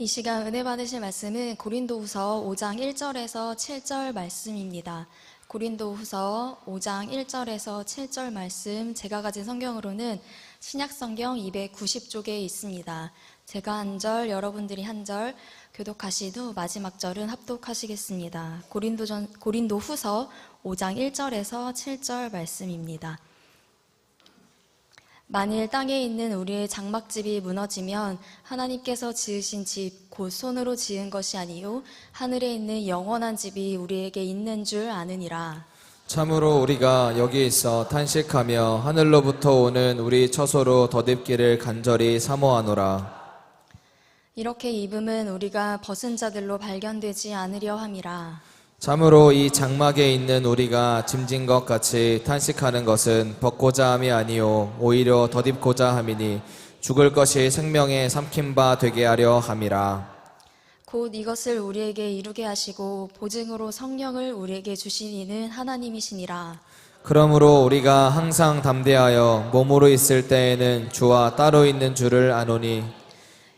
이 시간 은혜 받으실 말씀은 고린도후서 5장 1절에서 7절 말씀입니다. 고린도후서 5장 1절에서 7절 말씀, 제가 가진 성경으로는 신약성경 290쪽에 있습니다. 제가 한 절, 여러분들이 한 절 교독하신 후 마지막 절은 합독하시겠습니다. 고린도후서 5장 1절에서 7절 말씀입니다. 만일 땅에 있는 우리의 장막집이 무너지면 하나님께서 지으신 집 곧 손으로 지은 것이 아니요 하늘에 있는 영원한 집이 우리에게 있는 줄 아느니라. 참으로 우리가 여기 있어 탄식하며 하늘로부터 오는 우리 처소로 덧입기를 간절히 사모하노라. 이렇게 입음은 우리가 벗은 자들로 발견되지 않으려 함이라. 참으로 이 장막에 있는 우리가 짐진 것 같이 탄식하는 것은 벗고자 함이 아니요 오히려 덧입고자 함이니 죽을 것이 생명에 삼킨 바 되게 하려 함이라. 곧 이것을 우리에게 이루게 하시고 보증으로 성령을 우리에게 주신 이는 하나님이시니라. 그러므로 우리가 항상 담대하여 몸으로 있을 때에는 주와 따로 있는 줄을 아노니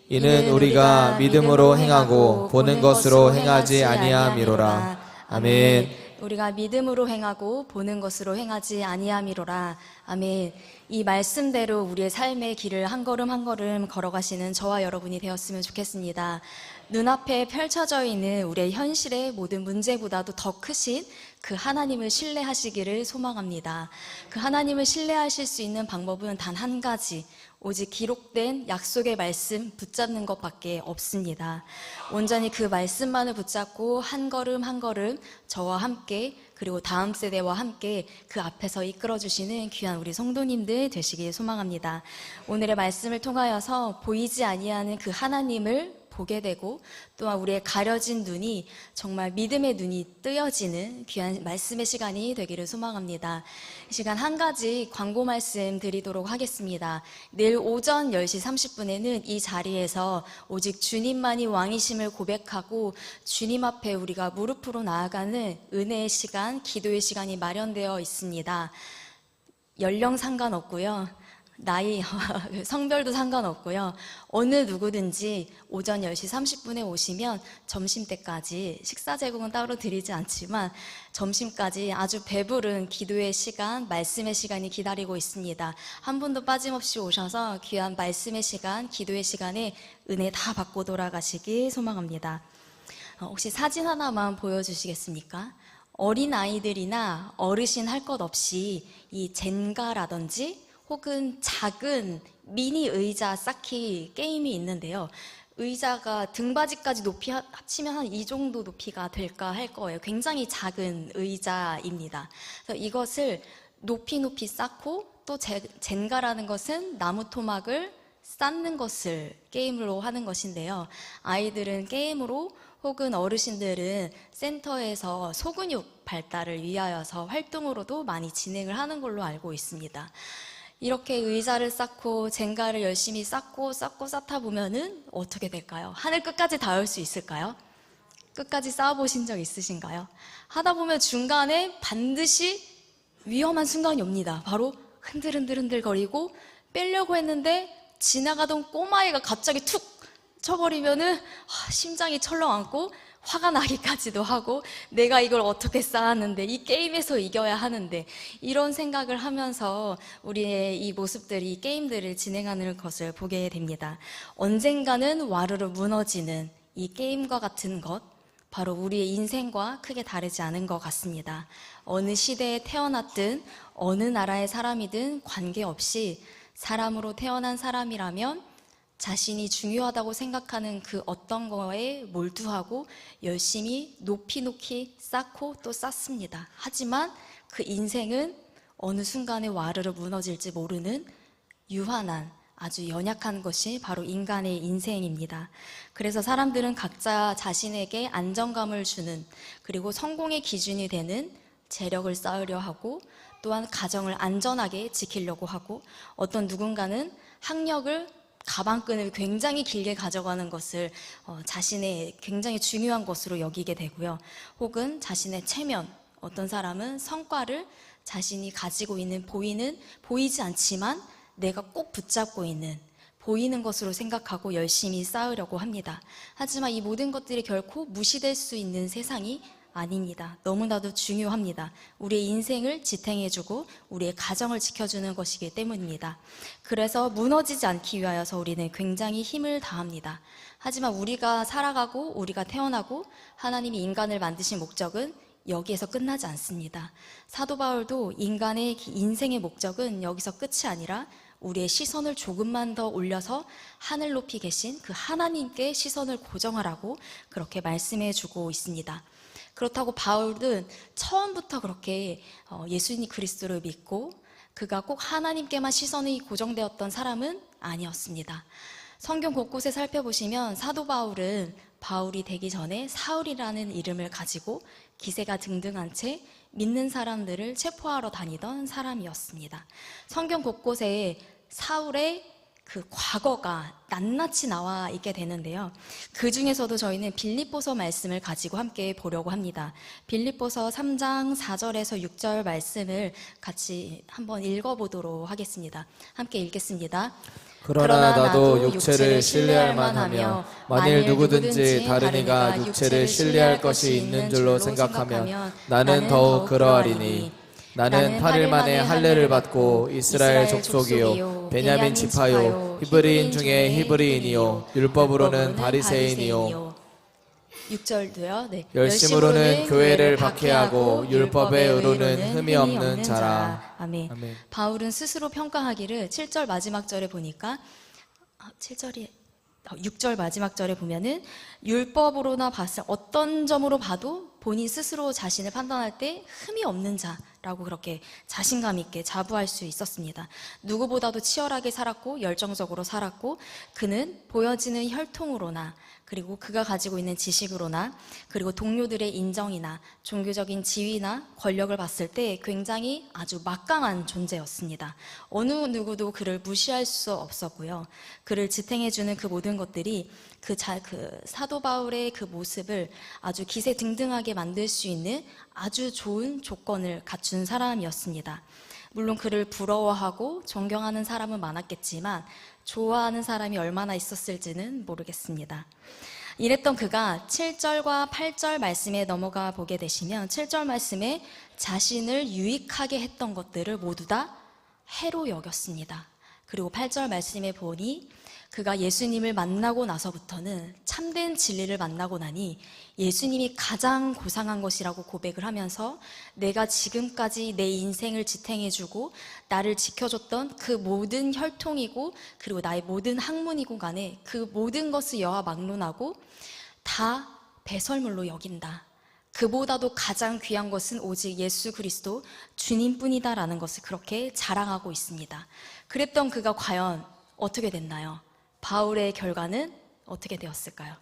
이는 우리가 믿음으로 행하고 보는 것으로 행하지 아니함이로라. 아멘. 우리가 믿음으로 행하고 보는 것으로 행하지 아니함이로라. 아멘. 이 말씀대로 우리의 삶의 길을 한 걸음 한 걸음 걸어가시는 저와 여러분이 되었으면 좋겠습니다. 눈앞에 펼쳐져 있는 우리의 현실의 모든 문제보다도 더 크신 그 하나님을 신뢰하시기를 소망합니다. 그 하나님을 신뢰하실 수 있는 방법은 단 한 가지, 오직 기록된 약속의 말씀 붙잡는 것밖에 없습니다. 온전히 그 말씀만을 붙잡고 한 걸음 한 걸음 저와 함께 그리고 다음 세대와 함께 그 앞에서 이끌어주시는 귀한 우리 성도님들 되시길 소망합니다. 오늘의 말씀을 통하여서 보이지 아니하는 그 하나님을 보게 되고 또한 우리의 가려진 눈이 정말 믿음의 눈이 뜨여지는 귀한 말씀의 시간이 되기를 소망합니다. 이 시간 한 가지 광고 말씀 드리도록 하겠습니다. 내일 오전 10시 30분에는 이 자리에서 오직 주님만이 왕이심을 고백하고 주님 앞에 우리가 무릎으로 나아가는 은혜의 시간, 기도의 시간이 마련되어 있습니다. 연령 상관없고요. 나이, 성별도 상관없고요. 어느 누구든지 오전 10시 30분에 오시면 점심때까지 식사 제공은 따로 드리지 않지만 점심까지 아주 배부른 기도의 시간, 말씀의 시간이 기다리고 있습니다. 한 분도 빠짐없이 오셔서 귀한 말씀의 시간, 기도의 시간에 은혜 다 받고 돌아가시길 소망합니다. 혹시 사진 하나만 보여주시겠습니까? 어린아이들이나 어르신 할 것 없이 이 젠가라든지 혹은 작은 미니 의자 쌓기 게임이 있는데요. 의자가 등받이까지 높이 합치면 한 이 정도 높이가 될까 할 거예요. 굉장히 작은 의자입니다. 그래서 이것을 높이 쌓고 또 젠가라는 것은 나무 토막을 쌓는 것을 게임으로 하는 것인데요. 아이들은 게임으로 혹은 어르신들은 센터에서 소근육 발달을 위하여서 활동으로도 많이 진행을 하는 걸로 알고 있습니다. 이렇게 의자를 쌓고 젠가를 열심히 쌓고 쌓다 보면은 어떻게 될까요? 하늘 끝까지 닿을 수 있을까요? 끝까지 쌓아보신 적 있으신가요? 하다 보면 중간에 반드시 위험한 순간이 옵니다. 바로 흔들흔들 거리고 빼려고 했는데 지나가던 꼬마애가 갑자기 툭 쳐버리면은 심장이 철렁앉고 화가 나기까지도 하고 내가 이걸 어떻게 쌓았는데 이 게임에서 이겨야 하는데 이런 생각을 하면서 우리의 이 모습들이 이 게임들을 진행하는 것을 보게 됩니다. 언젠가는 와르르 무너지는 이 게임과 같은 것, 바로 우리의 인생과 크게 다르지 않은 것 같습니다. 어느 시대에 태어났든 어느 나라의 사람이든 관계없이 사람으로 태어난 사람이라면 자신이 중요하다고 생각하는 그 어떤 거에 몰두하고 열심히 높이 쌓고 또 쌓습니다. 하지만 그 인생은 어느 순간에 와르르 무너질지 모르는 유한한 아주 연약한 것이 바로 인간의 인생입니다. 그래서 사람들은 각자 자신에게 안정감을 주는 그리고 성공의 기준이 되는 재력을 쌓으려 하고 또한 가정을 안전하게 지키려고 하고 어떤 누군가는 학력을 가방끈을 굉장히 길게 가져가는 것을 자신의 굉장히 중요한 것으로 여기게 되고요. 혹은 자신의 체면, 어떤 사람은 성과를 자신이 가지고 있는 보이지 않지만 내가 꼭 붙잡고 있는 보이는 것으로 생각하고 열심히 쌓으려고 합니다. 하지만 이 모든 것들이 결코 무시될 수 있는 세상이 아닙니다. 너무나도 중요합니다. 우리의 인생을 지탱해주고 우리의 가정을 지켜주는 것이기 때문입니다. 그래서 무너지지 않기 위하여서 우리는 굉장히 힘을 다합니다. 하지만 우리가 살아가고 우리가 태어나고 하나님이 인간을 만드신 목적은 여기에서 끝나지 않습니다. 사도 바울도 인간의 인생의 목적은 여기서 끝이 아니라 우리의 시선을 조금만 더 올려서 하늘 높이 계신 그 하나님께 시선을 고정하라고 그렇게 말씀해 주고 있습니다. 그렇다고 바울은 처음부터 그렇게 예수님 그리스도를 믿고 그가 꼭 하나님께만 시선이 고정되었던 사람은 아니었습니다. 성경 곳곳에 살펴보시면 사도 바울은 바울이 되기 전에 사울이라는 이름을 가지고 기세가 등등한 채 믿는 사람들을 체포하러 다니던 사람이었습니다. 성경 곳곳에 사울의 그 과거가 낱낱이 나와 있게 되는데요. 그 중에서도 저희는 빌립보서 말씀을 가지고 함께 보려고 합니다. 빌립보서 3장 4절에서 6절 말씀을 같이 한번 읽어보도록 하겠습니다. 함께 읽겠습니다. 그러나 나도 육체를 신뢰할 만하며 만일 누구든지 다른 이가 육체를 신뢰할 것이 있는 줄로 생각하면 나는 더욱 그러하리니 나는 8일 만에 할례를 받고 이스라엘 족속이요 베냐민 지파요 히브리인 중에 히브리인이요 율법으로는 바리새인이요 6절도요. 네. 열심으로는 교회를 박해하고 율법의 의로는 흠이 없는 자라. 아멘. 아멘. 바울은 스스로 평가하기를 7절 마지막 절에 보니까 6절 마지막 절에 보면은 율법으로나 봤을 어떤 점으로 봐도 본인 스스로 자신을 판단할 때 흠이 없는 자라고 그렇게 자신감 있게 자부할 수 있었습니다. 누구보다도 치열하게 살았고 열정적으로 살았고 그는 보여지는 혈통으로나 그리고 그가 가지고 있는 지식으로나 그리고 동료들의 인정이나 종교적인 지위나 권력을 봤을 때 굉장히 아주 막강한 존재였습니다. 어느 누구도 그를 무시할 수 없었고요. 그를 지탱해주는 그 모든 것들이 그 사도 바울의 그 모습을 아주 기세등등하게 만들 수 있는 아주 좋은 조건을 갖춘 사람이었습니다. 물론 그를 부러워하고 존경하는 사람은 많았겠지만 좋아하는 사람이 얼마나 있었을지는 모르겠습니다. 이랬던 그가 7절과 8절 말씀에 넘어가 보게 되시면 7절 말씀에 자신을 유익하게 했던 것들을 모두 다 해로 여겼습니다. 그리고 8절 말씀에 보니 그가 예수님을 만나고 나서부터는 참된 진리를 만나고 나니 예수님이 가장 고상한 것이라고 고백을 하면서 내가 지금까지 내 인생을 지탱해주고 나를 지켜줬던 그 모든 혈통이고 그리고 나의 모든 학문이고 간에 그 모든 것을 여와 막론하고 다 배설물로 여긴다. 그보다도 가장 귀한 것은 오직 예수 그리스도 주님뿐이다라는 것을 그렇게 자랑하고 있습니다. 그랬던 그가 과연 어떻게 됐나요? 바울의 결과는 어떻게 되었을까요?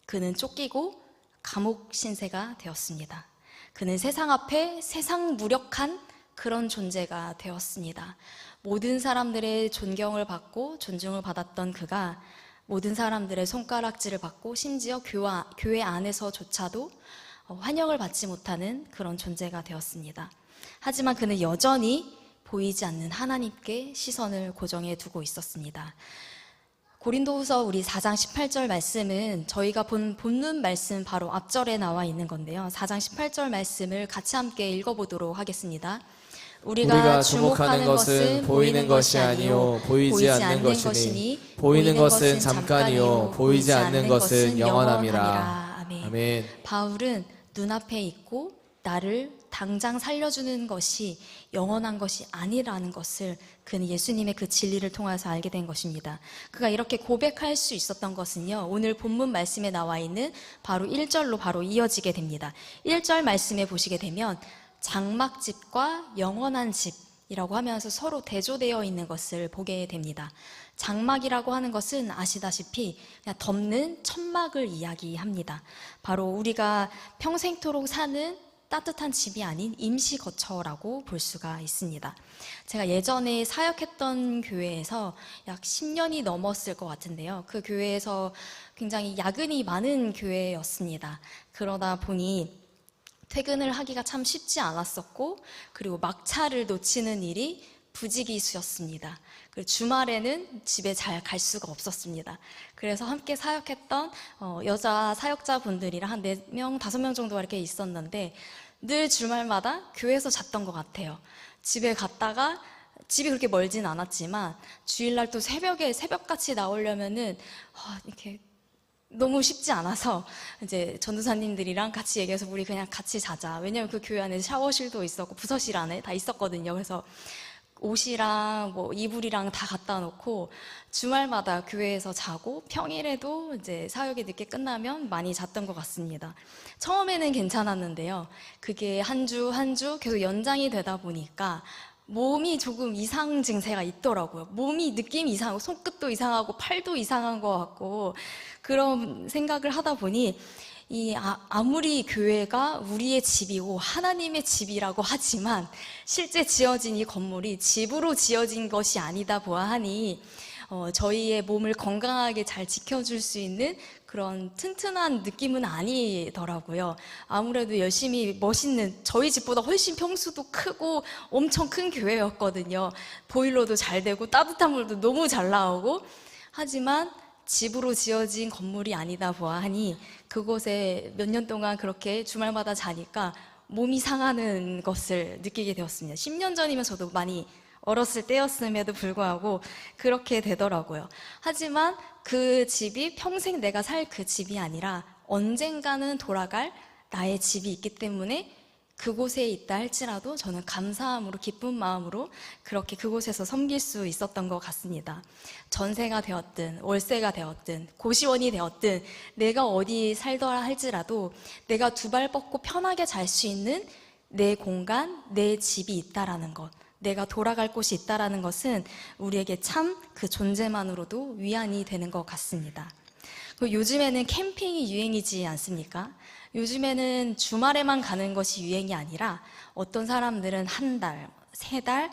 그는 쫓기고 감옥 신세가 되었습니다. 그는 세상 앞에 세상 무력한 그런 존재가 되었습니다. 모든 사람들의 존경을 받고 존중을 받았던 그가 모든 사람들의 손가락질을 받고 심지어 교회 안에서조차도 환영을 받지 못하는 그런 존재가 되었습니다. 하지만 그는 여전히 보이지 않는 하나님께 시선을 고정해 두고 있었습니다. 고린도후서 우리 4장 18절 말씀은 저희가 본 본문 말씀 바로 앞절에 나와 있는 건데요. 4장 18절 말씀을 같이 함께 읽어보도록 하겠습니다. 우리가 주목하는 것은 보이는 것이 아니요 보이지 않는 것이니 보이는 것은 잠깐이요 보이지 않는 것은 영원함이라. 아멘. 바울은 눈앞에 있고 나를 당장 살려주는 것이 영원한 것이 아니라는 것을 그는 예수님의 그 진리를 통해서 알게 된 것입니다. 그가 이렇게 고백할 수 있었던 것은요, 오늘 본문 말씀에 나와 있는 바로 1절로 바로 이어지게 됩니다. 1절 말씀에 보시게 되면 장막집과 영원한 집이라고 하면서 서로 대조되어 있는 것을 보게 됩니다. 장막이라고 하는 것은 아시다시피 그냥 덮는 천막을 이야기합니다. 바로 우리가 평생토록 사는 따뜻한 집이 아닌 임시거처라고 볼 수가 있습니다. 제가 예전에 사역했던 교회에서 약 10년이 넘었을 것 같은데요. 그 교회에서 굉장히 야근이 많은 교회였습니다. 그러다 보니 퇴근을 하기가 참 쉽지 않았었고, 그리고 막차를 놓치는 일이 부지기수였습니다. 그리고 주말에는 집에 잘 갈 수가 없었습니다. 그래서 함께 사역했던 여자 사역자분들이랑 한 4명, 5명 정도가 이렇게 있었는데 늘 주말마다 교회에서 잤던 것 같아요. 집에 갔다가 집이 그렇게 멀진 않았지만 주일날 또 새벽같이 나오려면은 이렇게 너무 쉽지 않아서 이제 전도사님들이랑 같이 얘기해서 우리 그냥 같이 자자. 왜냐면 그 교회 안에 샤워실도 있었고 부서실 안에 다 있었거든요. 그래서 옷이랑 뭐 이불이랑 다 갖다 놓고 주말마다 교회에서 자고 평일에도 이제 사역이 늦게 끝나면 많이 잤던 것 같습니다. 처음에는 괜찮았는데요. 그게 한 주 한 주 계속 연장이 되다 보니까 몸이 조금 이상 증세가 있더라고요. 몸이 느낌이 이상하고 손끝도 이상하고 팔도 이상한 것 같고 그런 생각을 하다 보니 아무리 교회가 우리의 집이고 하나님의 집이라고 하지만 실제 지어진 이 건물이 집으로 지어진 것이 아니다 보아하니 저희의 몸을 건강하게 잘 지켜줄 수 있는 그런 튼튼한 느낌은 아니더라고요. 아무래도 열심히 멋있는 저희 집보다 훨씬 평수도 크고 엄청 큰 교회였거든요. 보일러도 잘 되고 따뜻한 물도 너무 잘 나오고 하지만 집으로 지어진 건물이 아니다 보아하니 그곳에 몇 년 동안 그렇게 주말마다 자니까 몸이 상하는 것을 느끼게 되었습니다. 10년 전이면 저도 많이 어렸을 때였음에도 불구하고 그렇게 되더라고요. 하지만 그 집이 평생 내가 살 그 집이 아니라 언젠가는 돌아갈 나의 집이 있기 때문에 그곳에 있다 할지라도 저는 감사함으로 기쁜 마음으로 그렇게 그곳에서 섬길 수 있었던 것 같습니다. 전세가 되었든 월세가 되었든 고시원이 되었든 내가 어디 살더라 할지라도 내가 두 발 뻗고 편하게 잘 수 있는 내 공간, 내 집이 있다라는 것, 내가 돌아갈 곳이 있다라는 것은 우리에게 참 그 존재만으로도 위안이 되는 것 같습니다. 요즘에는 캠핑이 유행이지 않습니까? 요즘에는 주말에만 가는 것이 유행이 아니라 어떤 사람들은 한 달, 3달,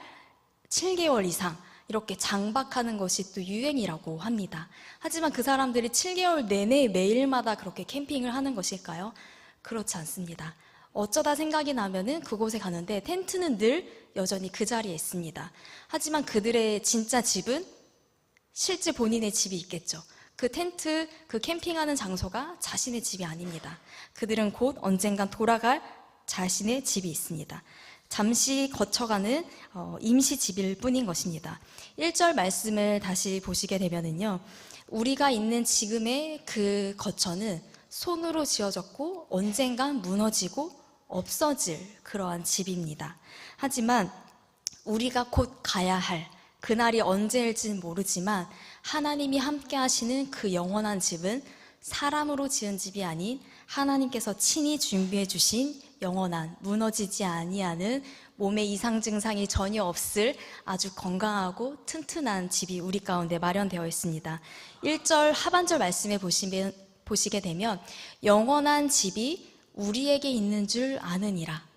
7개월 이상 이렇게 장박하는 것이 또 유행이라고 합니다. 하지만 그 사람들이 7개월 내내 매일마다 그렇게 캠핑을 하는 것일까요? 그렇지 않습니다. 어쩌다 생각이 나면은 그곳에 가는데 텐트는 늘 여전히 그 자리에 있습니다. 하지만 그들의 진짜 집은 실제 본인의 집이 있겠죠. 그 텐트, 그 캠핑하는 장소가 자신의 집이 아닙니다. 그들은 곧 언젠간 돌아갈 자신의 집이 있습니다. 잠시 거쳐가는 임시 집일 뿐인 것입니다. 1절 말씀을 다시 보시게 되면은요, 우리가 있는 지금의 그 거처는 손으로 지어졌고 언젠간 무너지고 없어질 그러한 집입니다. 하지만 우리가 곧 가야 할 그날이 언제일지는 모르지만 하나님이 함께 하시는 그 영원한 집은 사람으로 지은 집이 아닌 하나님께서 친히 준비해 주신 영원한 무너지지 아니하는 몸에 이상 증상이 전혀 없을 아주 건강하고 튼튼한 집이 우리 가운데 마련되어 있습니다. 1절 하반절 말씀에 보시게 되면 영원한 집이 우리에게 있는 줄 아느니라.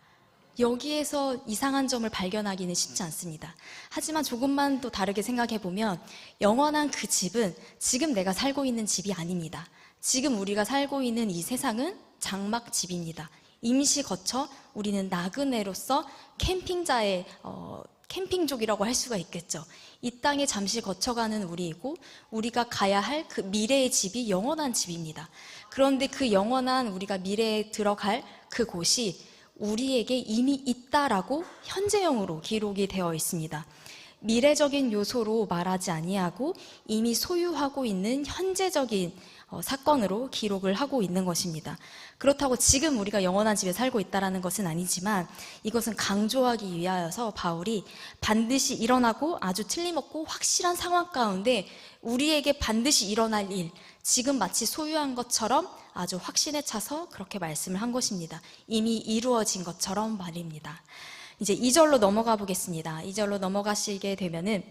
여기에서 이상한 점을 발견하기는 쉽지 않습니다. 하지만 조금만 또 다르게 생각해 보면 영원한 그 집은 지금 내가 살고 있는 집이 아닙니다. 지금 우리가 살고 있는 이 세상은 장막집입니다. 임시 거처, 우리는 나그네로서 캠핑자의 캠핑족이라고 할 수가 있겠죠. 이 땅에 잠시 거쳐가는 우리이고 우리가 가야 할 그 미래의 집이 영원한 집입니다. 그런데 그 영원한 우리가 미래에 들어갈 그곳이 우리에게 이미 있다라고 현재형으로 기록이 되어 있습니다. 미래적인 요소로 말하지 아니하고 이미 소유하고 있는 현재적인 사건으로 기록을 하고 있는 것입니다. 그렇다고 지금 우리가 영원한 집에 살고 있다는 것은 아니지만 이것은 강조하기 위하여서 바울이 반드시 일어나고 아주 틀림없고 확실한 상황 가운데 우리에게 반드시 일어날 일, 지금 마치 소유한 것처럼 아주 확신에 차서 그렇게 말씀을 한 것입니다. 이미 이루어진 것처럼 말입니다. 이제 2절로 넘어가 보겠습니다. 2절로 넘어가시게 되면은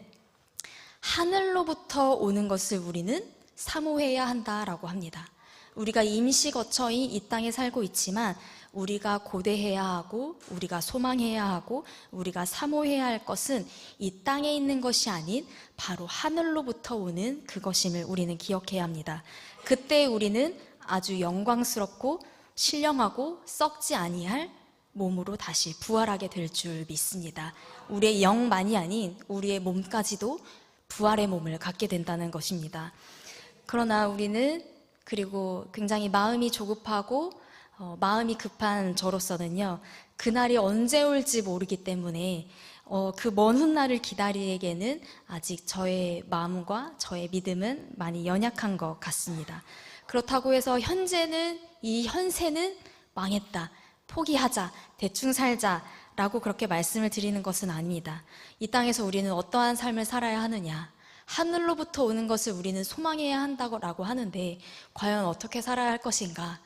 하늘로부터 오는 것을 우리는 사모해야 한다라고 합니다. 우리가 임시 거처인 이 땅에 살고 있지만 우리가 고대해야 하고 우리가 소망해야 하고 우리가 사모해야 할 것은 이 땅에 있는 것이 아닌 바로 하늘로부터 오는 그것임을 우리는 기억해야 합니다. 그때 우리는 아주 영광스럽고 신령하고 썩지 아니할 몸으로 다시 부활하게 될 줄 믿습니다. 우리의 영만이 아닌 우리의 몸까지도 부활의 몸을 갖게 된다는 것입니다. 그러나 우리는 그리고 굉장히 마음이 조급하고 마음이 급한 저로서는요, 그날이 언제 올지 모르기 때문에 그 먼 훗날을 기다리기에는 아직 저의 마음과 저의 믿음은 많이 연약한 것 같습니다. 그렇다고 해서 이 현세는 망했다, 포기하자, 대충 살자 라고 그렇게 말씀을 드리는 것은 아닙니다. 이 땅에서 우리는 어떠한 삶을 살아야 하느냐, 하늘로부터 오는 것을 우리는 소망해야 한다고 하는데 과연 어떻게 살아야 할 것인가.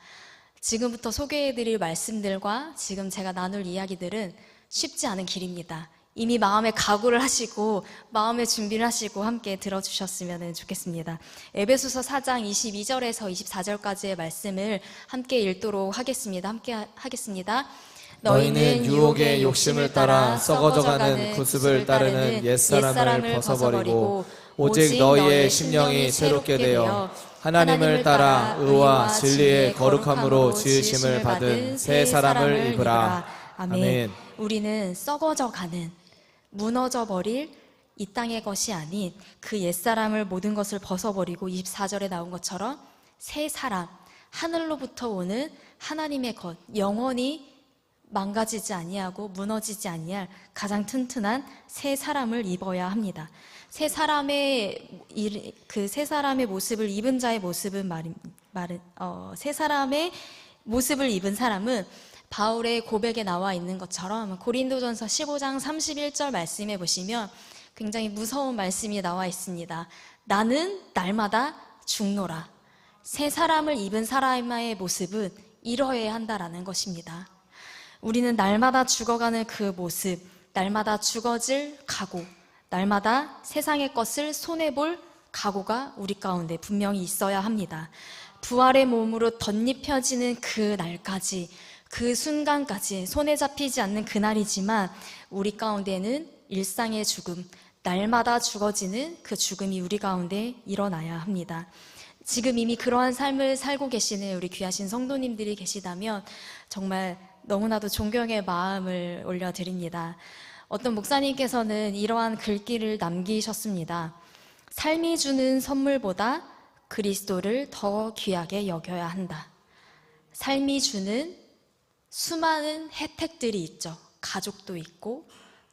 지금부터 소개해드릴 말씀들과 지금 제가 나눌 이야기들은 쉽지 않은 길입니다. 이미 마음의 각오를 하시고 마음의 준비를 하시고 함께 들어주셨으면 좋겠습니다. 에베소서 4장 22절에서 24절까지의 말씀을 함께 읽도록 하겠습니다. 함께 하겠습니다. 너희는 유혹의 욕심을 따라 썩어져가는 구습을 따르는 옛사람을 벗어버리고 오직 너희의 심령이 새롭게 되어 하나님을 따라 의와 진리의 거룩함으로 지으심을 받은 새 사람을 입으라. 아멘. 우리는 썩어져가는, 무너져버릴 이 땅의 것이 아닌 그 옛사람을 모든 것을 벗어버리고 24절에 나온 것처럼 새 사람, 하늘로부터 오는 하나님의 것, 영원히 망가지지 아니하고 무너지지 아니할 가장 튼튼한 새 사람을 입어야 합니다. 새 사람의 모습을 입은 자의 모습은 새 사람의 모습을 입은 사람은 바울의 고백에 나와 있는 것처럼 고린도전서 15장 31절 말씀에 보시면 굉장히 무서운 말씀이 나와 있습니다. 나는 날마다 죽노라. 새 사람을 입은 사람의 모습은 이러해야 한다라는 것입니다. 우리는 날마다 죽어가는 그 모습, 날마다 죽어질 각오, 날마다 세상의 것을 손해볼 각오가 우리 가운데 분명히 있어야 합니다. 부활의 몸으로 덧입혀지는 그 날까지, 그 순간까지 손에 잡히지 않는 그날이지만 우리 가운데는 일상의 죽음, 날마다 죽어지는 그 죽음이 우리 가운데 일어나야 합니다. 지금 이미 그러한 삶을 살고 계시는 우리 귀하신 성도님들이 계시다면 정말 너무나도 존경의 마음을 올려드립니다. 어떤 목사님께서는 이러한 글귀를 남기셨습니다. 삶이 주는 선물보다 그리스도를 더 귀하게 여겨야 한다. 삶이 주는 수많은 혜택들이 있죠. 가족도 있고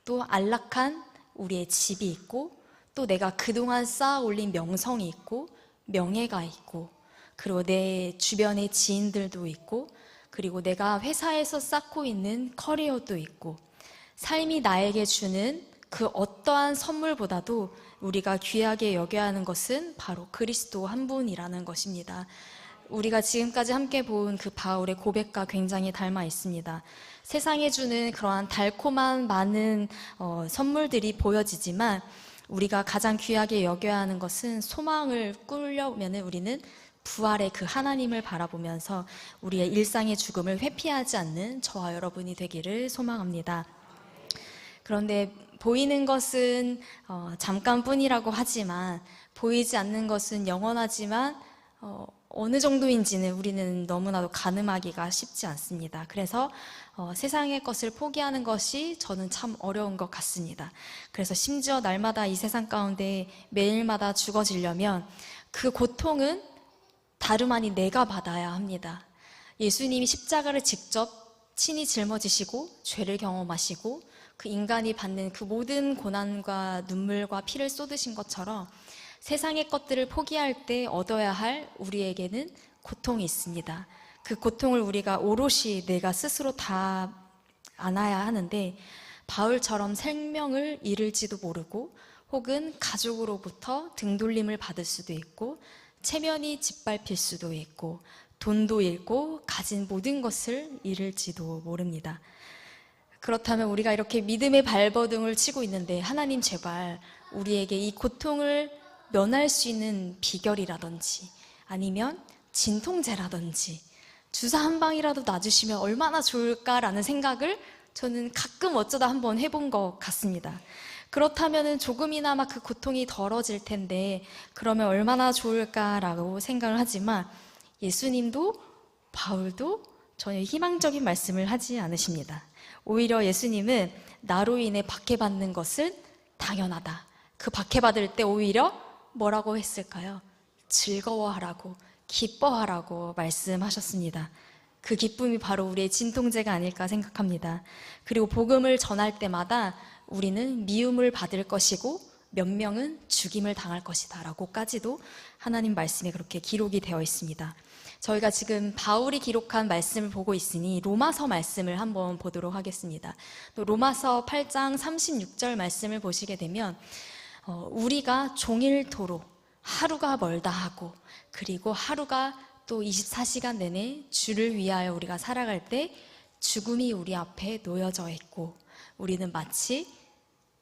또 안락한 우리의 집이 있고 또 내가 그동안 쌓아 올린 명성이 있고 명예가 있고 그리고 내 주변의 지인들도 있고 그리고 내가 회사에서 쌓고 있는 커리어도 있고 삶이 나에게 주는 그 어떠한 선물보다도 우리가 귀하게 여겨야 하는 것은 바로 그리스도 한 분이라는 것입니다. 우리가 지금까지 함께 본 그 바울의 고백과 굉장히 닮아 있습니다. 세상에 주는 그러한 달콤한 많은 선물들이 보여지지만 우리가 가장 귀하게 여겨야 하는 것은 소망을 꾸려면 우리는 부활의 그 하나님을 바라보면서 우리의 일상의 죽음을 회피하지 않는 저와 여러분이 되기를 소망합니다. 그런데 보이는 것은 잠깐뿐이라고 하지만 보이지 않는 것은 영원하지만 어느 정도인지는 우리는 너무나도 가늠하기가 쉽지 않습니다. 그래서 세상의 것을 포기하는 것이 저는 참 어려운 것 같습니다. 그래서 심지어 날마다 이 세상 가운데 매일마다 죽어지려면 그 고통은 다름 아닌 내가 받아야 합니다. 예수님이 십자가를 직접 친히 짊어지시고 죄를 경험하시고 그 인간이 받는 그 모든 고난과 눈물과 피를 쏟으신 것처럼 세상의 것들을 포기할 때 얻어야 할 우리에게는 고통이 있습니다. 그 고통을 우리가 오롯이 내가 스스로 다 안아야 하는데 바울처럼 생명을 잃을지도 모르고 혹은 가족으로부터 등돌림을 받을 수도 있고 체면이 짓밟힐 수도 있고 돈도 잃고 가진 모든 것을 잃을지도 모릅니다. 그렇다면 우리가 이렇게 믿음의 발버둥을 치고 있는데 하나님 제발 우리에게 이 고통을 면할 수 있는 비결이라든지 아니면 진통제라든지 주사 한 방이라도 놔주시면 얼마나 좋을까라는 생각을 저는 가끔 어쩌다 한번 해본 것 같습니다. 그렇다면 조금이나마 그 고통이 덜어질 텐데 그러면 얼마나 좋을까라고 생각을 하지만 예수님도 바울도 전혀 희망적인 말씀을 하지 않으십니다. 오히려 예수님은 나로 인해 박해받는 것은 당연하다. 그 박해받을 때 오히려 뭐라고 했을까요? 즐거워하라고, 기뻐하라고 말씀하셨습니다. 그 기쁨이 바로 우리의 진통제가 아닐까 생각합니다. 그리고 복음을 전할 때마다 우리는 미움을 받을 것이고 몇 명은 죽임을 당할 것이다 라고까지도 하나님 말씀에 그렇게 기록이 되어 있습니다. 저희가 지금 바울이 기록한 말씀을 보고 있으니 로마서 말씀을 한번 보도록 하겠습니다. 또 로마서 8장 36절 말씀을 보시게 되면 우리가 종일토록 하루가 멀다 하고 그리고 하루가 또 24시간 내내 주를 위하여 우리가 살아갈 때 죽음이 우리 앞에 놓여져 있고 우리는 마치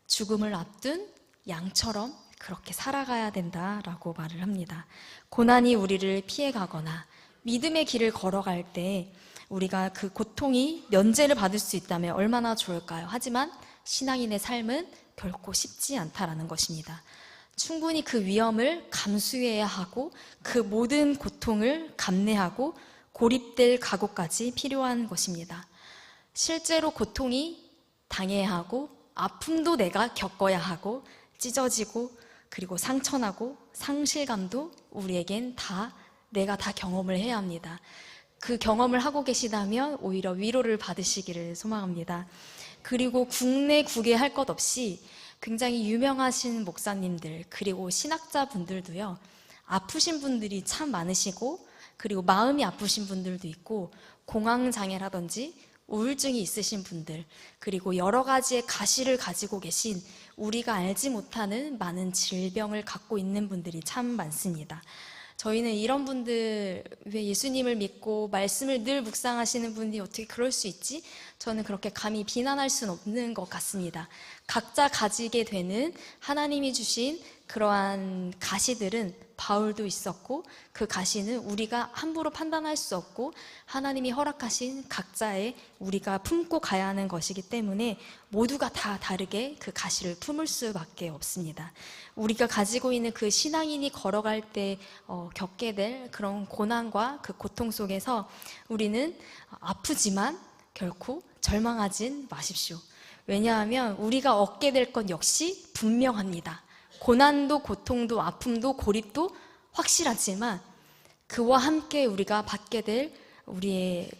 죽음을 앞둔 양처럼 그렇게 살아가야 된다라고 말을 합니다. 고난이 우리를 피해가거나 믿음의 길을 걸어갈 때 우리가 그 고통이 면제를 받을 수 있다면 얼마나 좋을까요? 하지만 신앙인의 삶은 결코 쉽지 않다라는 것입니다. 충분히 그 위험을 감수해야 하고 그 모든 고통을 감내하고 고립될 각오까지 필요한 것입니다. 실제로 고통이 당해야 하고 아픔도 내가 겪어야 하고 찢어지고 그리고 상처나고 상실감도 우리에겐 내가 다 경험을 해야 합니다. 그 경험을 하고 계시다면 오히려 위로를 받으시기를 소망합니다. 그리고 국내 국외 할 것 없이 굉장히 유명하신 목사님들 그리고 신학자분들도요, 아프신 분들이 참 많으시고 그리고 마음이 아프신 분들도 있고 공황장애라든지 우울증이 있으신 분들 그리고 여러 가지의 가시를 가지고 계신 우리가 알지 못하는 많은 질병을 갖고 있는 분들이 참 많습니다. 저희는 이런 분들, 왜 예수님을 믿고 말씀을 늘 묵상하시는 분이 어떻게 그럴 수 있지? 저는 그렇게 감히 비난할 수는 없는 것 같습니다. 각자 가지게 되는 하나님이 주신 그러한 가시들은 바울도 있었고 그 가시는 우리가 함부로 판단할 수 없고 하나님이 허락하신 각자의 우리가 품고 가야 하는 것이기 때문에 모두가 다 다르게 그 가시를 품을 수밖에 없습니다. 우리가 가지고 있는 그 신앙인이 걸어갈 때 겪게 될 그런 고난과 그 고통 속에서 우리는 아프지만 결코 절망하진 마십시오. 왜냐하면 우리가 얻게 될 것 역시 분명합니다. 고난도 고통도 아픔도 고립도 확실하지만 그와 함께 우리가 받게 될 우리의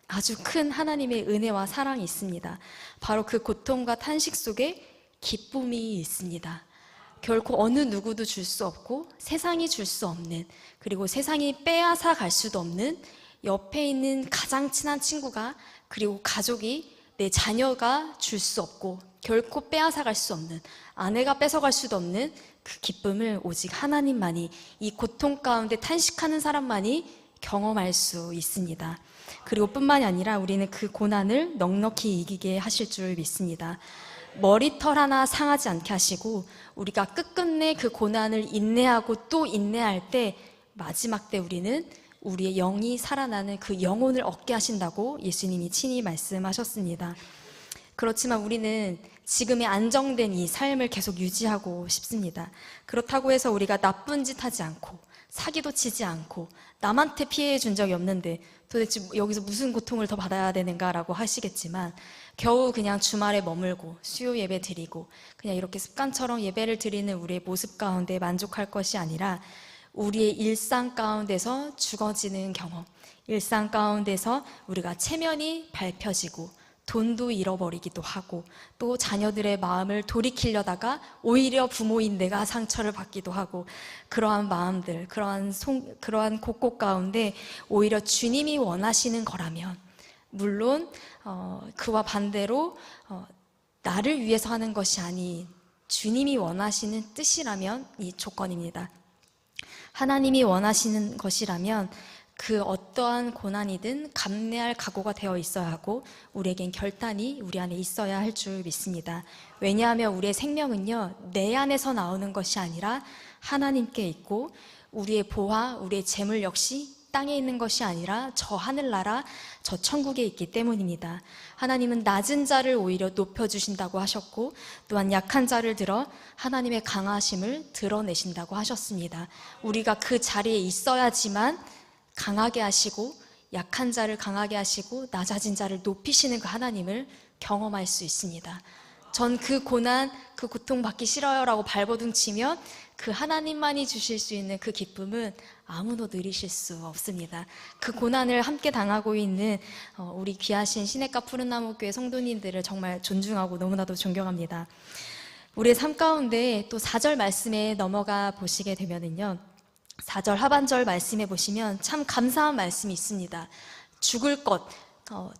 아주 큰 하나님의 은혜와 사랑이 있습니다. 바로 그 고통과 탄식 속에 기쁨이 있습니다. 결코 어느 누구도 줄 수 없고 세상이 줄 수 없는 그리고 세상이 빼앗아 갈 수도 없는 옆에 있는 가장 친한 친구가 그리고 가족이 내 자녀가 줄 수 없고 결코 빼앗아 갈 수 없는 아내가 뺏어갈 수도 없는 그 기쁨을 오직 하나님만이 이 고통 가운데 탄식하는 사람만이 경험할 수 있습니다. 그리고 뿐만이 아니라 우리는 그 고난을 넉넉히 이기게 하실 줄 믿습니다. 머리털 하나 상하지 않게 하시고 우리가 끝끝내 그 고난을 인내하고 또 인내할 때 마지막 때 우리는 우리의 영이 살아나는 그 영혼을 얻게 하신다고 예수님이 친히 말씀하셨습니다. 그렇지만 우리는 지금의 안정된 이 삶을 계속 유지하고 싶습니다. 그렇다고 해서 우리가 나쁜 짓 하지 않고 사기도 치지 않고 남한테 피해 준 적이 없는데 도대체 여기서 무슨 고통을 더 받아야 되는가라고 하시겠지만 겨우 그냥 주말에 머물고 수요 예배 드리고 그냥 이렇게 습관처럼 예배를 드리는 우리의 모습 가운데 만족할 것이 아니라 우리의 일상 가운데서 죽어지는 경험, 일상 가운데서 우리가 체면이 밟혀지고 돈도 잃어버리기도 하고 또 자녀들의 마음을 돌이키려다가 오히려 부모인 내가 상처를 받기도 하고 그러한 마음들, 그러한 곳곳 가운데 오히려 주님이 원하시는 거라면 물론 그와 반대로 나를 위해서 하는 것이 아닌 주님이 원하시는 뜻이라면 이 조건입니다. 하나님이 원하시는 것이라면 그 어떠한 고난이든 감내할 각오가 되어 있어야 하고 우리에겐 결단이 우리 안에 있어야 할 줄 믿습니다. 왜냐하면 우리의 생명은요 내 안에서 나오는 것이 아니라 하나님께 있고 우리의 보화, 우리의 재물 역시 땅에 있는 것이 아니라 저 하늘나라, 저 천국에 있기 때문입니다. 하나님은 낮은 자를 오히려 높여주신다고 하셨고 또한 약한 자를 들어 하나님의 강하심을 드러내신다고 하셨습니다. 우리가 그 자리에 있어야지만 강하게 하시고 약한 자를 강하게 하시고 낮아진 자를 높이시는 그 하나님을 경험할 수 있습니다. 전 그 고난, 그 고통 받기 싫어요 라고 발버둥 치면 그 하나님만이 주실 수 있는 그 기쁨은 아무도 누리실 수 없습니다. 그 고난을 함께 당하고 있는 우리 귀하신 시냇가 푸른나무교회 성도님들을 정말 존중하고 너무나도 존경합니다. 우리의 삶 가운데 또 4절 말씀에 넘어가 보시게 되면은요, 4절 하반절 말씀에 보시면 참 감사한 말씀이 있습니다. 죽을 것,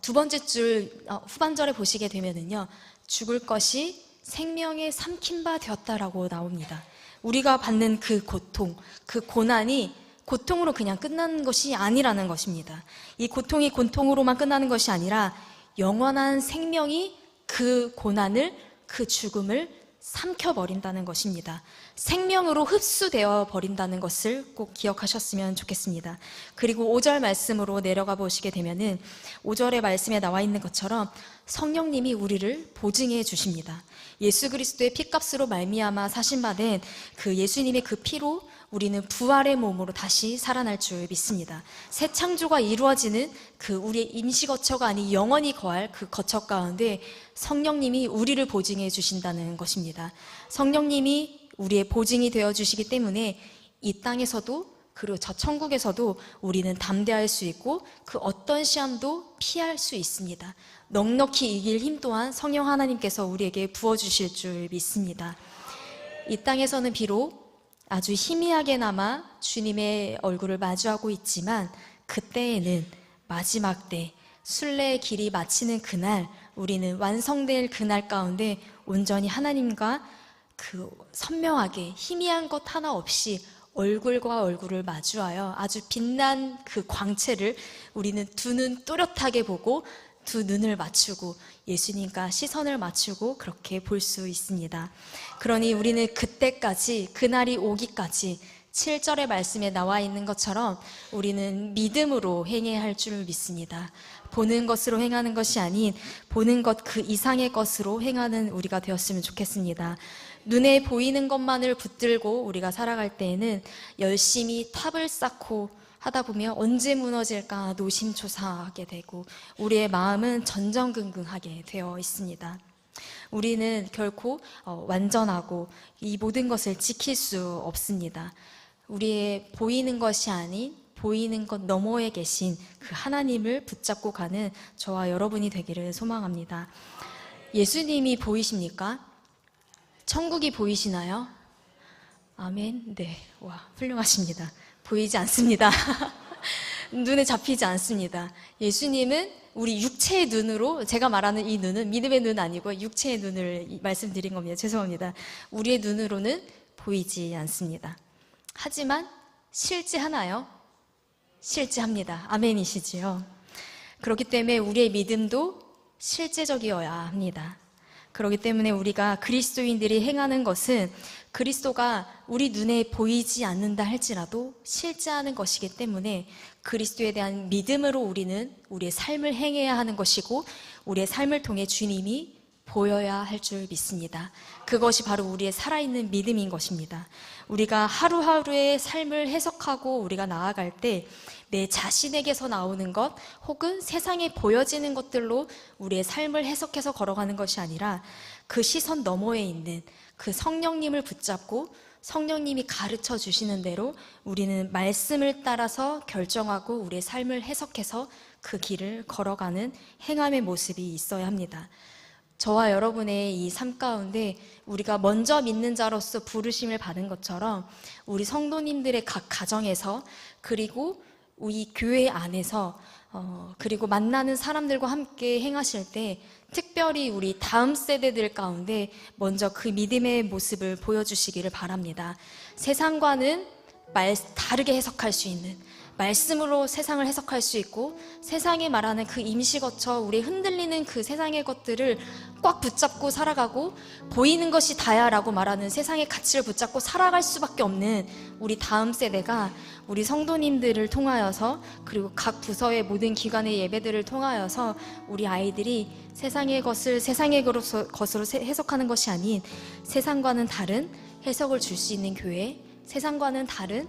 두 번째 줄 후반절에 보시게 되면은요, 죽을 것이 생명의 삼킨 바 되었다라고 나옵니다. 우리가 받는 그 고통, 그 고난이 고통으로 그냥 끝나는 것이 아니라는 것입니다. 이 고통이 고통으로만 끝나는 것이 아니라 영원한 생명이 그 고난을, 그 죽음을 삼켜버린다는 것입니다. 생명으로 흡수되어 버린다는 것을 꼭 기억하셨으면 좋겠습니다. 그리고 5절 말씀으로 내려가 보시게 되면은 5절의 말씀에 나와 있는 것처럼 성령님이 우리를 보증해 주십니다. 예수 그리스도의 피값으로 말미암아 사신받은 그 예수님의 그 피로 우리는 부활의 몸으로 다시 살아날 줄 믿습니다. 새 창조가 이루어지는 그 우리의 임시거처가 아닌 영원히 거할 그 거처 가운데 성령님이 우리를 보증해 주신다는 것입니다. 성령님이 우리의 보증이 되어 주시기 때문에 이 땅에서도 그리고 저 천국에서도 우리는 담대할 수 있고 그 어떤 시험도 피할 수 있습니다. 넉넉히 이길 힘 또한 성령 하나님께서 우리에게 부어주실 줄 믿습니다. 이 땅에서는 비록 아주 희미하게나마 주님의 얼굴을 마주하고 있지만 그때에는 마지막 때 순례의 길이 마치는 그날, 우리는 완성될 그날 가운데 온전히 하나님과 그 선명하게 희미한 것 하나 없이 얼굴과 얼굴을 마주하여 아주 빛난 그 광채를 우리는 두 눈 또렷하게 보고 두 눈을 맞추고 예수님과 시선을 맞추고 그렇게 볼 수 있습니다. 그러니 우리는 그때까지, 그날이 오기까지 7절의 말씀에 나와 있는 것처럼 우리는 믿음으로 행해야 할 줄 믿습니다. 보는 것으로 행하는 것이 아닌 보는 것 그 이상의 것으로 행하는 우리가 되었으면 좋겠습니다. 눈에 보이는 것만을 붙들고 우리가 살아갈 때에는 열심히 탑을 쌓고 하다 보면 언제 무너질까 노심초사하게 되고 우리의 마음은 전전긍긍하게 되어 있습니다. 우리는 결코 완전하고 이 모든 것을 지킬 수 없습니다. 우리의 보이는 것이 아닌 보이는 것 너머에 계신 그 하나님을 붙잡고 가는 저와 여러분이 되기를 소망합니다. 예수님이 보이십니까? 천국이 보이시나요? 아멘. 네. 와, 훌륭하십니다. 보이지 않습니다. 눈에 잡히지 않습니다. 예수님은 우리 육체의 눈으로, 제가 말하는 이 눈은 믿음의 눈 아니고 육체의 눈을 말씀드린 겁니다. 죄송합니다. 우리의 눈으로는 보이지 않습니다. 하지만 실제하나요? 실제합니다. 아멘이시지요? 그렇기 때문에 우리의 믿음도 실제적이어야 합니다. 그렇기 때문에 우리가 그리스도인들이 행하는 것은 그리스도가 우리 눈에 보이지 않는다 할지라도 실제하는 것이기 때문에 그리스도에 대한 믿음으로 우리는 우리의 삶을 행해야 하는 것이고 우리의 삶을 통해 주님이 보여야 할 줄 믿습니다. 그것이 바로 우리의 살아있는 믿음인 것입니다. 우리가 하루하루의 삶을 해석하고 우리가 나아갈 때 내 자신에게서 나오는 것 혹은 세상에 보여지는 것들로 우리의 삶을 해석해서 걸어가는 것이 아니라 그 시선 너머에 있는 그 성령님을 붙잡고 성령님이 가르쳐 주시는 대로 우리는 말씀을 따라서 결정하고 우리의 삶을 해석해서 그 길을 걸어가는 행함의 모습이 있어야 합니다. 저와 여러분의 이 삶 가운데 우리가 먼저 믿는 자로서 부르심을 받은 것처럼 우리 성도님들의 각 가정에서 그리고 우리 교회 안에서 그리고 만나는 사람들과 함께 행하실 때 특별히 우리 다음 세대들 가운데 먼저 그 믿음의 모습을 보여주시기를 바랍니다. 세상과는 다르게 해석할 수 있는 말씀으로 세상을 해석할 수 있고 세상이 말하는 그 임시거처 우리 흔들리는 그 세상의 것들을 꽉 붙잡고 살아가고 보이는 것이 다야라고 말하는 세상의 가치를 붙잡고 살아갈 수밖에 없는 우리 다음 세대가 우리 성도님들을 통하여서 그리고 각 부서의 모든 기관의 예배들을 통하여서 우리 아이들이 세상의 것을 세상의 것으로 해석하는 것이 아닌 세상과는 다른 해석을 줄 수 있는 교회, 세상과는 다른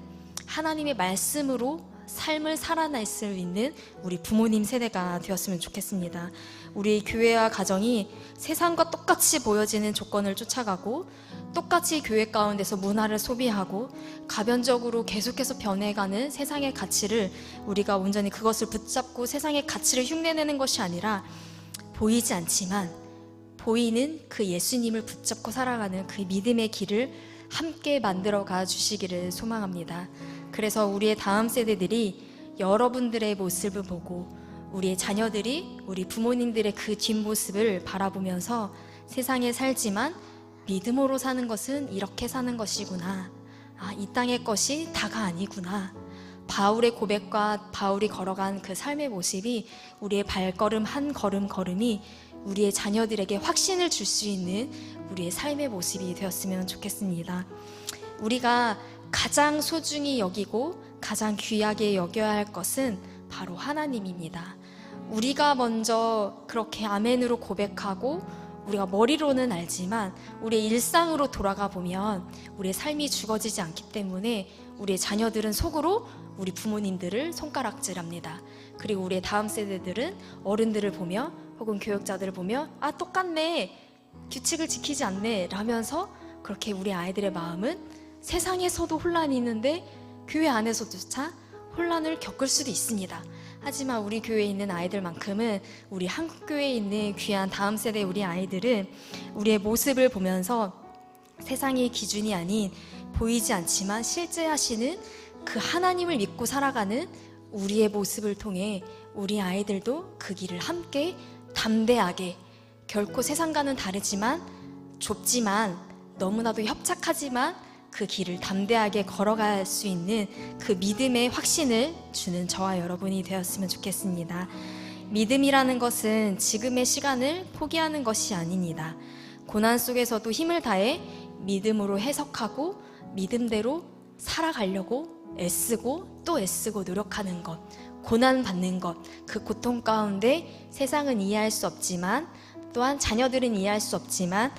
하나님의 말씀으로 삶을 살아낼 수 있는 우리 부모님 세대가 되었으면 좋겠습니다. 우리 교회와 가정이 세상과 똑같이 보여지는 조건을 쫓아가고 똑같이 교회 가운데서 문화를 소비하고 가변적으로 계속해서 변해가는 세상의 가치를 우리가 온전히 그것을 붙잡고 세상의 가치를 흉내내는 것이 아니라 보이지 않지만 보이는 그 예수님을 붙잡고 살아가는 그 믿음의 길을 함께 만들어가 주시기를 소망합니다. 그래서 우리의 다음 세대들이 여러분들의 모습을 보고 우리의 자녀들이 우리 부모님들의 그 뒷모습을 바라보면서 세상에 살지만 믿음으로 사는 것은 이렇게 사는 것이구나. 이 땅의 것이 다가 아니구나. 바울의 고백과 바울이 걸어간 그 삶의 모습이 우리의 발걸음 한 걸음 걸음이 우리의 자녀들에게 확신을 줄 수 있는 우리의 삶의 모습이 되었으면 좋겠습니다. 우리가 가장 소중히 여기고 가장 귀하게 여겨야 할 것은 바로 하나님입니다. 우리가 먼저 그렇게 아멘으로 고백하고 우리가 머리로는 알지만 우리의 일상으로 돌아가 보면 우리의 삶이 죽어지지 않기 때문에 우리의 자녀들은 속으로 우리 부모님들을 손가락질합니다. 그리고 우리의 다음 세대들은 어른들을 보며 혹은 교육자들을 보며 똑같네, 규칙을 지키지 않네 라면서 그렇게 우리 아이들의 마음은 세상에서도 혼란이 있는데 교회 안에서조차 혼란을 겪을 수도 있습니다. 하지만 우리 교회에 있는 아이들만큼은 우리 한국교회에 있는 귀한 다음 세대 우리 아이들은 우리의 모습을 보면서 세상의 기준이 아닌 보이지 않지만 실제 하시는 그 하나님을 믿고 살아가는 우리의 모습을 통해 우리 아이들도 그 길을 함께 담대하게, 결코 세상과는 다르지만 좁지만 너무나도 협착하지만 그 길을 담대하게 걸어갈 수 있는 그 믿음의 확신을 주는 저와 여러분이 되었으면 좋겠습니다. 믿음이라는 것은 지금의 시간을 포기하는 것이 아닙니다. 고난 속에서도 힘을 다해 믿음으로 해석하고 믿음대로 살아가려고 애쓰고 또 애쓰고 노력하는 것, 고난 받는 것, 그 고통 가운데 세상은 이해할 수 없지만 또한 자녀들은 이해할 수 없지만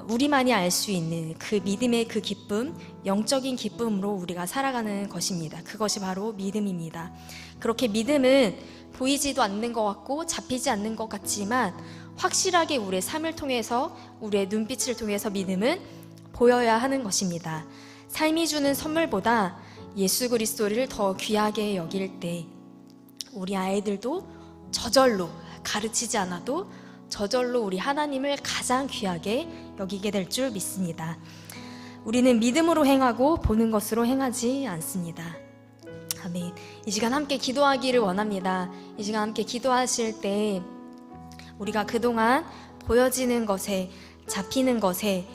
우리만이 알 수 있는 그 믿음의 그 기쁨, 영적인 기쁨으로 우리가 살아가는 것입니다. 그것이 바로 믿음입니다. 그렇게 믿음은 보이지도 않는 것 같고 잡히지 않는 것 같지만 확실하게 우리의 삶을 통해서 우리의 눈빛을 통해서 믿음은 보여야 하는 것입니다. 삶이 주는 선물보다 예수 그리스도를 더 귀하게 여길 때 우리 아이들도 저절로 가르치지 않아도 저절로 우리 하나님을 가장 귀하게 여기게 될 줄 믿습니다. 우리는 믿음으로 행하고 보는 것으로 행하지 않습니다. 아멘. 이 시간 함께 기도하기를 원합니다. 이 시간 함께 기도하실 때 우리가 그동안 보여지는 것에, 잡히는 것에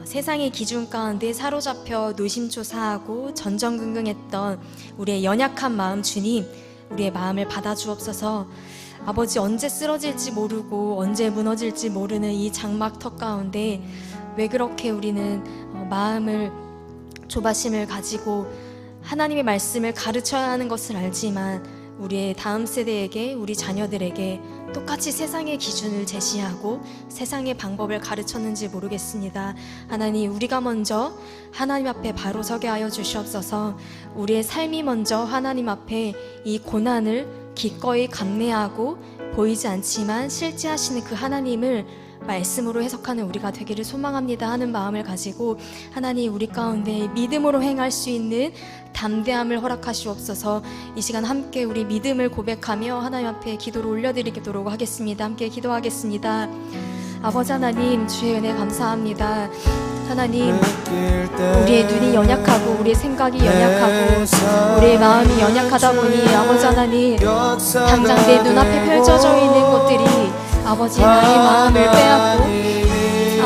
세상의 기준 가운데 사로잡혀 노심초사하고 전전긍긍했던 우리의 연약한 마음, 주님, 우리의 마음을 받아주옵소서. 아버지, 언제 쓰러질지 모르고 언제 무너질지 모르는 이 장막터 가운데 왜 그렇게 우리는 마음을 조바심을 가지고 하나님의 말씀을 가르쳐야 하는 것을 알지만 우리의 다음 세대에게, 우리 자녀들에게 똑같이 세상의 기준을 제시하고 세상의 방법을 가르쳤는지 모르겠습니다. 하나님, 우리가 먼저 하나님 앞에 바로 서게 하여 주시옵소서. 우리의 삶이 먼저 하나님 앞에 이 고난을 기꺼이 감내하고 보이지 않지만 실제 하시는 그 하나님을 말씀으로 해석하는 우리가 되기를 소망합니다 하는 마음을 가지고 하나님, 우리 가운데 믿음으로 행할 수 있는 담대함을 허락하시옵소서. 이 시간 함께 우리 믿음을 고백하며 하나님 앞에 기도를 올려드리도록 하겠습니다. 함께 기도하겠습니다. 아버지 하나님, 주의 은혜 감사합니다. 하나님, 우리의 눈이 연약하고 우리의 생각이 연약하고 우리의 마음이 연약하다 보니 아버지 하나님, 당장 내 눈앞에 펼쳐져 있는 것들이 아버지 나의 마음을 빼앗고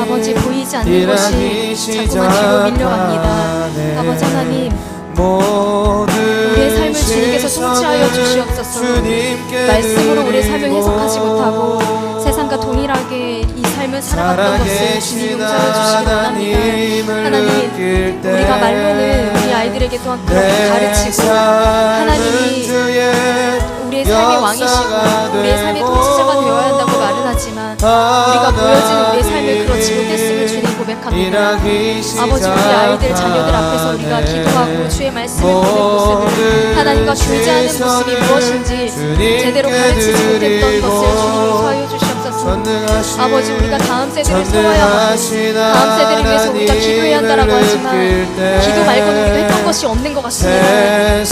아버지 보이지 않는 것이 자꾸만 뒤로 밀려갑니다. 아버지 하나님, 우리의 삶을 주님께서 통치하여 주시옵소서. 말씀으로 우리의 삶을 해석하지 못하고 세상과 동일하게 이 삶을 살아갔던 것을 주님 용서해 주시기 원합니다. 하나님, 우리가 말로는 우리 아이들에게 또한 그렇게 가르치고 하나님이 우리의 삶의 왕이시고 우리의 삶의 통치자가 되어야 한다고 말은 하지만 우리가 보여지는 우리의 삶을 그렇지 못했음을 주님 고백합니다. 아버지, 우리 아이들, 자녀들 앞에서 우리가 기도하고 주의 말씀을 보는 모습을, 하나님과 교제하는 모습이 무엇인지 제대로 가르치지 못했던 것을 주님 용서하여 주시옵소서. 전능하신 아버지, 우리가 다음 세대를 세워야 하고 다음 세대를 위해서 우리가 기도해야 한다라고 하지만 기도 말고는 우리가 했던 것이 없는 것 같습니다.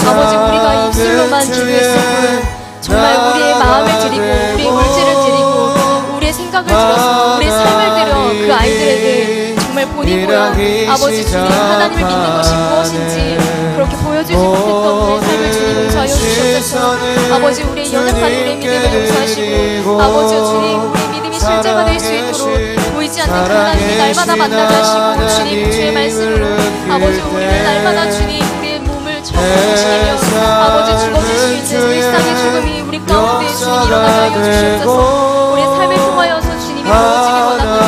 아버지, 우리가 입술로만 기도했었고 정말 우리의 마음을 드리고 우리의 물질을 드리고 우리의 생각을 들어서 우리의 삶을 들여 그 아이들에게 정말 본이보야 아버지 주님 하나님을 믿는 것이 무엇인지 그렇게 보여주지 못했던 우리의 삶을 주님 용서하여 주시옵소서. 아버지, 우리의 연약한 우리의 믿음을 용서하시고 아버지 주님, 우리의 믿음이 실제가 될 수 있도록 보이지 않는 그 하나님이 날마다 만나게 하시고 주님 주의 말씀으로 아버지 우리를 날마다 주님 우리의 몸을 정복시키며 아버지 죽어질 수 있는 일상의 죽음이 우리 가운데 주님 일어나게 하여 주시옵소서. 우리의 삶을 통하여서 주님이 보여지기 원합니다.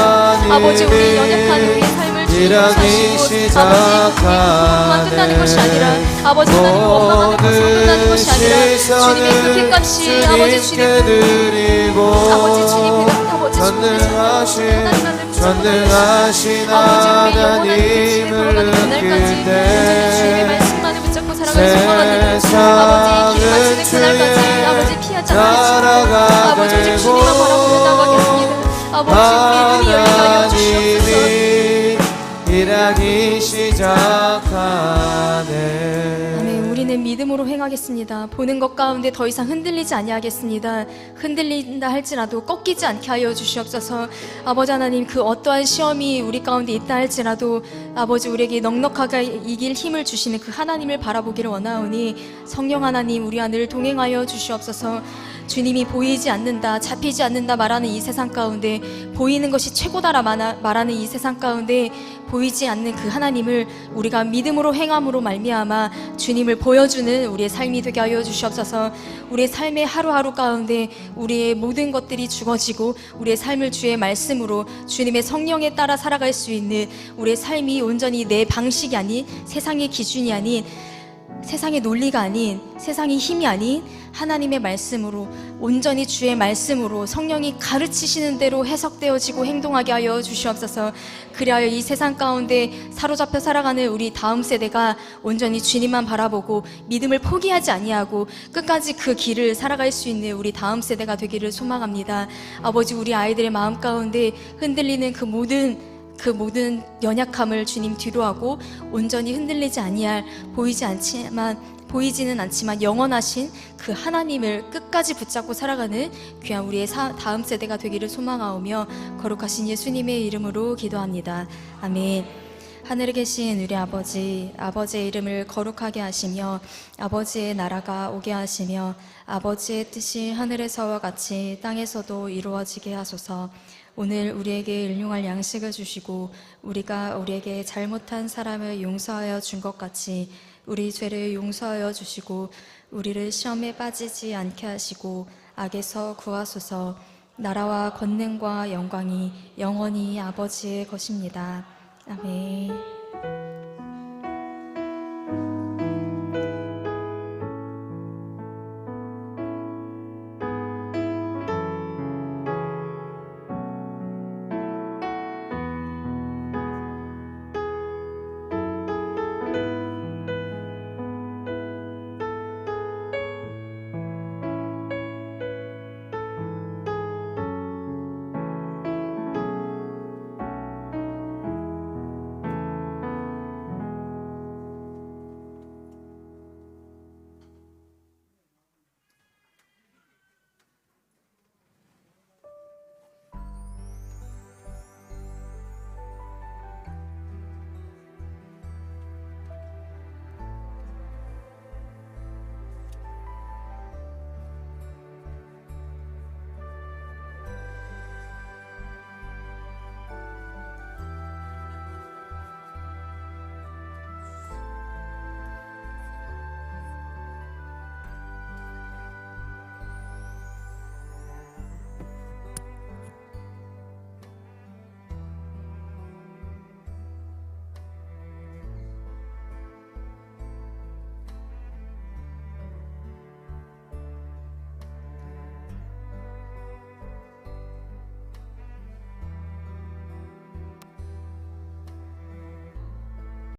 아버지, 우리 연약한 우리의 삶을 주님 용서하시고 아버지 그만 끝나는 것이 아니라 아버지 하나님 원망하는 것으로 끝나는 것이 아니라 주님의 그 빛같이 아버지 주님 아버지 주님 아버지 전능하신 하나님을 그날까지 온전히 주님의 말씀만을 붙잡고 살아가는 소망하는 아버지 길을 마치는 그날까지 아버지 피하지 않겠습니다. 아버지 오직 주님만 바라보며 나가겠습니다. 아버지 우리의 눈이 열리게 하여 주시옵소서. 일하기 시작하네. 아멘. 우리는 믿음으로 행하겠습니다. 보는 것 가운데 더 이상 흔들리지 아니하겠습니다. 흔들린다 할지라도 꺾이지 않게 하여 주시옵소서. 아버지 하나님, 그 어떠한 시험이 우리 가운데 있다 할지라도 아버지 우리에게 넉넉하게 이길 힘을 주시는 그 하나님을 바라보기를 원하오니 성령 하나님 우리 안을 동행하여 주시옵소서. 주님이 보이지 않는다, 잡히지 않는다 말하는 이 세상 가운데 보이는 것이 최고다라 말하는 이 세상 가운데 보이지 않는 그 하나님을 우리가 믿음으로 행함으로 말미암아 주님을 보여주는 우리의 삶이 되게 하여 주시옵소서. 우리의 삶의 하루하루 가운데 우리의 모든 것들이 죽어지고 우리의 삶을 주의 말씀으로 주님의 성령에 따라 살아갈 수 있는 우리의 삶이 온전히 내 방식이 아닌 세상의 기준이 아닌 세상의 논리가 아닌 세상의 힘이 아닌 하나님의 말씀으로 온전히 주의 말씀으로 성령이 가르치시는 대로 해석되어지고 행동하게 하여 주시옵소서. 그리하여 이 세상 가운데 사로잡혀 살아가는 우리 다음 세대가 온전히 주님만 바라보고 믿음을 포기하지 아니하고 끝까지 그 길을 살아갈 수 있는 우리 다음 세대가 되기를 소망합니다. 아버지, 우리 아이들의 마음 가운데 흔들리는 그 모든 연약함을 주님 뒤로하고 온전히 흔들리지 아니할 보이지는 않지만 영원하신 그 하나님을 끝까지 붙잡고 살아가는 귀한 우리의 다음 세대가 되기를 소망하오며 거룩하신 예수님의 이름으로 기도합니다. 아멘. 하늘에 계신 우리 아버지, 아버지의 이름을 거룩하게 하시며 아버지의 나라가 오게 하시며 아버지의 뜻이 하늘에서와 같이 땅에서도 이루어지게 하소서. 오늘 우리에게 일용할 양식을 주시고 우리가 우리에게 잘못한 사람을 용서하여 준 것 같이 우리 죄를 용서하여 주시고 우리를 시험에 빠지지 않게 하시고 악에서 구하소서. 나라와 권능과 영광이 영원히 아버지의 것입니다. 아멘.